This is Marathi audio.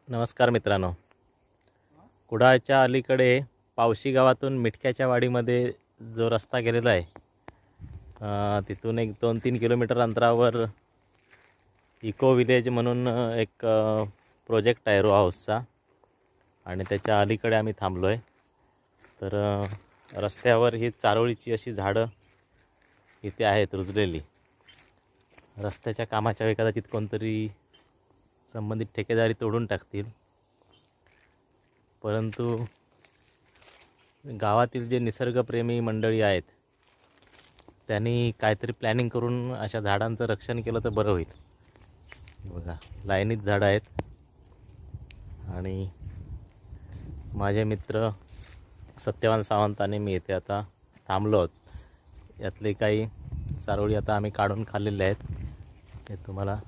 नमस्कार मित्रांनो. कुडाळच्या अलीकडे पावशी गावातून मिटक्याच्या वाडीमध्ये जो रस्ता गेलेला आहे, तिथून एक 2-3 किलोमीटर अंतरावर इको विलेज म्हणून एक प्रोजेक्ट आहे रो हाऊसचा, आणि त्याच्या अलीकडे आम्ही थांबलो आहे. तर रस्त्यावर ही चारोळीची अशी झाडं इथे आहेत रुजलेली. रस्त्याच्या कामाच्या वेळी कदाचित कोणतरी संबंधित ठेकेदारी तोडून टाकतील, परंतु गावातील जे निसर्गप्रेमी मंडळी आहेत त्यांनी काहीतरी प्लॅनिंग करून अशा झाडांचं रक्षण केलं तर बरं होईल. बघा, लाईनीत झाडं आहेत. आणि माझे मित्र सत्यवान सावंत आणि मी इथे आता थांबलो आहोत. यातले काही चारोळी आता आम्ही काढून खाल्लेले आहेत, ते तुम्हाला